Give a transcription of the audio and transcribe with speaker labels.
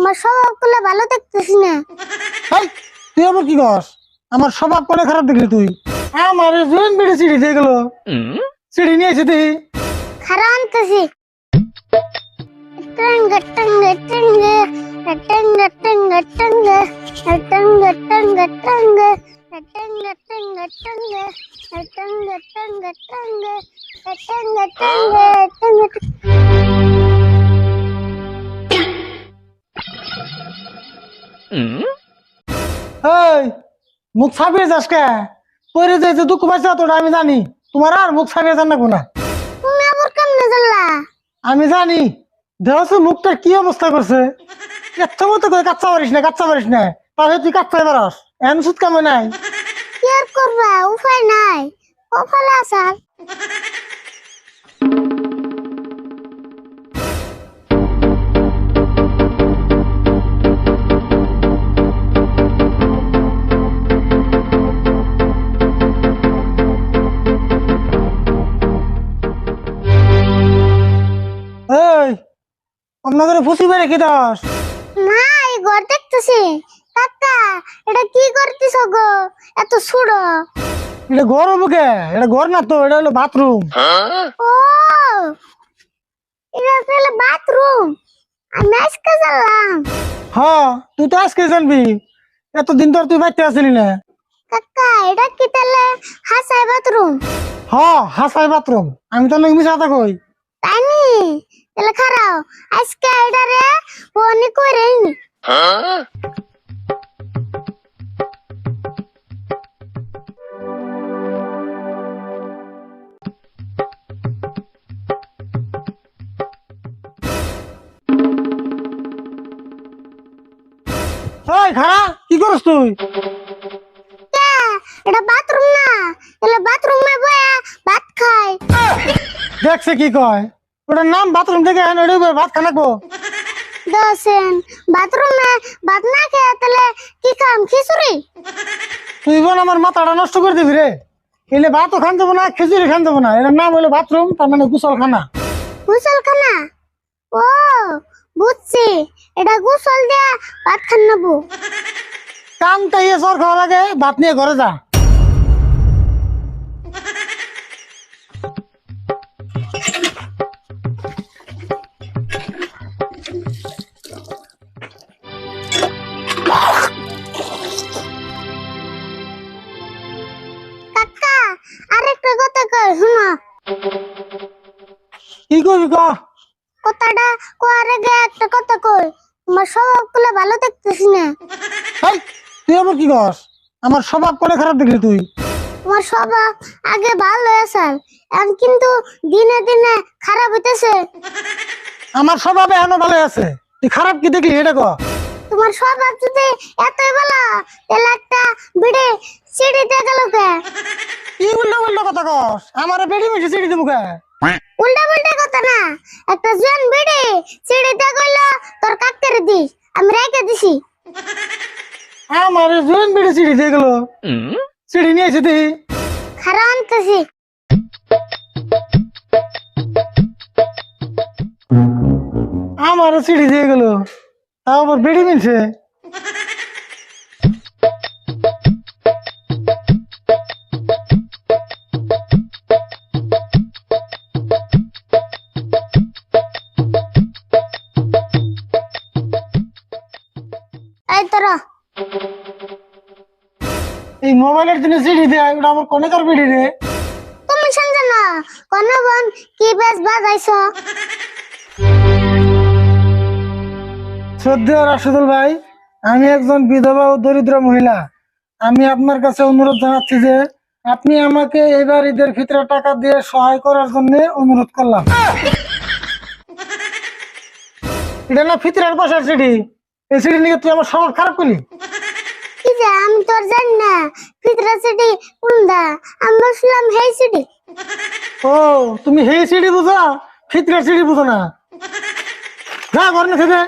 Speaker 1: তোমার স্বভাব গুলো ভালো দেখতেছি না।
Speaker 2: হেই, তুই আবার কি কস? আমার স্বভাব কোনে খারাপ দেখলি তুই? আমার জোন বেড়ে সিঁড়ি দিয়ে গেল, সিঁড়ি নিয়ে এসে তুই।
Speaker 1: খারাপ আনতেছি। টঙ্গ টঙ্গ টঙ্গ টঙ্গ টঙ্গ টঙ্গ টঙ্গ টঙ্গ টঙ্গ টঙ্গ টঙ্গ টঙ্গ টঙ্গ টঙ্গ টঙ্গ টঙ্গ টঙ্গ টঙ্গ।
Speaker 2: এই মুখ ছাপিয়ে যাস কে? পরে যাইতে দুঃখ পাইছে তোটা আমি জানি। তোমার আর মুখ ছাপিয়ে যান না কোনা।
Speaker 1: তুমি আবার কেমনে জানলা?
Speaker 2: আমি জানি। দেহস মুখটার কি অবস্থা করছে। এত মতো করে কাচ্চা পারিস না, কাচ্চা পারিস না। তাহলে তুই কাচ্চাই পারস। এন সুদ কামে নাই।
Speaker 1: কি আর করবা, উপায় নাই। কপালে আসার।
Speaker 2: এই আপনাদের ফুসি বেড়ে কি দাস?
Speaker 1: না, এই ঘর দেখতেছি। কাকা, এটা কি করতেছ গো? এত ছুড়ো।
Speaker 2: এটা ঘর হবো কে? এটা ঘর না তো, এটা হলো বাথরুম।
Speaker 1: ও, এটা তাহলে বাথরুম। আমি আজকে জানলাম।
Speaker 2: হ্যাঁ, তুই তো আজকে জানবি। এতদিন তোর তুই বাইতে আসলি না।
Speaker 1: কাকা, এটা কি তাহলে হাসাই বাথরুম?
Speaker 2: হ্যাঁ, হাসাই বাথরুম। আমি তো নাকি মিশা কথা কই।
Speaker 1: তাই নি? তাহলে খারাও, আজকে এটারে ফোন করে নি।
Speaker 2: এই খারা, কি করস তুই?
Speaker 1: কে? এটা বাথরুম না, তাহলে বাথরুমে বয়া ভাত খাই।
Speaker 2: দেখছে কি কয়? ওটার নাম বাথরুম থেকে এখন ওটা ভাত খানাকবো।
Speaker 1: দশেন বাথরুমে ভাত না খেয়ে তাহলে কি খাম? খিচুড়ি?
Speaker 2: তুই বোন আমার মাথাটা নষ্ট করে দিবি রে। এলে ভাতও খান দেবো না, খিচুড়ি খান দেবো না। এটার নাম হলো বাথরুম, তার মানে গোসলখানা।
Speaker 1: গোসলখানা? ও, বুঝছি। এটা গোসল দেয়া ভাত খান নেবো।
Speaker 2: কান তাইয়ে সর খাওয়া লাগে, ভাত নিয়ে ঘরে যা।
Speaker 1: কাকা, আরেকটা কথা কই শুনো।
Speaker 2: কি করবি ক?
Speaker 1: কথাটা কোয়ার আগে একটা কথা কই। তোমার স্বভাব গুলো ভালো দেখতেছি না।
Speaker 2: হেই, তুই আবার কি কস? আমার স্বভাব কোনে খারাপ দেখলি তুই?
Speaker 1: তোমার স্বভাব আগে ভালো আসাল, এখন কিন্তু দিনে দিনে খারাপ হইতেছে।
Speaker 2: আমার স্বভাব এখনো ভালো আছে। তুই খারাপ কি দেখলি এটা ক?
Speaker 1: তোমার স্বভাব যদি এতই ভালো, তাহলে একটা বিড়ে সিঁড়িতে গেল কে?
Speaker 2: কি উল্টো উল্টো কথা কস? আমার বেড়ি মিশে চিড়ি দেবো কে?
Speaker 1: উল্টা পাল্টা কথা না। একটা জন বিড়ে সিঁড়িতে গেল, তোর কাকেরে দিস, আমি রেখে দিছি।
Speaker 2: আমার জোন বেড়ে চিড়ি দিয়ে গেল, চিড়ি নিয়ে এসে দিই।
Speaker 1: খারাপ আনতেছি।
Speaker 2: আমার চিড়ি দিয়ে গেল, তাও আবার বেড়ি মিলছে।
Speaker 1: এই তোরা,
Speaker 2: এই মোবাইলের জন্য চিড়ি দেয়, ওটা আমার কনেকার বেড়ি রে।
Speaker 1: তুমি শুনছো না? কোন বোন কি বেশ বাজাইছো?
Speaker 2: শ্রদ্ধেয় রাশেদুল ভাই, আমি একজন বিধবা ও দরিদ্র মহিলা। আমি আপনার কাছে অনুরোধ জানাচ্ছি যে আপনি আমাকে এবার ঈদের ফিতরে টাকা দিয়ে সহায় করার জন্য অনুরোধ করলাম। এটা না ফিতরের বসার সিঁড়ি। এই সিঁড়ি নিয়ে তুই আমার স্বভাব খারাপ করলি।
Speaker 1: কি যে আমি তোর জানি না ফিতরা সিটি কোনটা? আমি বসলাম হেই সিটি।
Speaker 2: ও, তুমি সেই সিঁড়ি বুঝো, ফিতরের সিঁড়ি বুঝো না। যা ঘর না থেকে।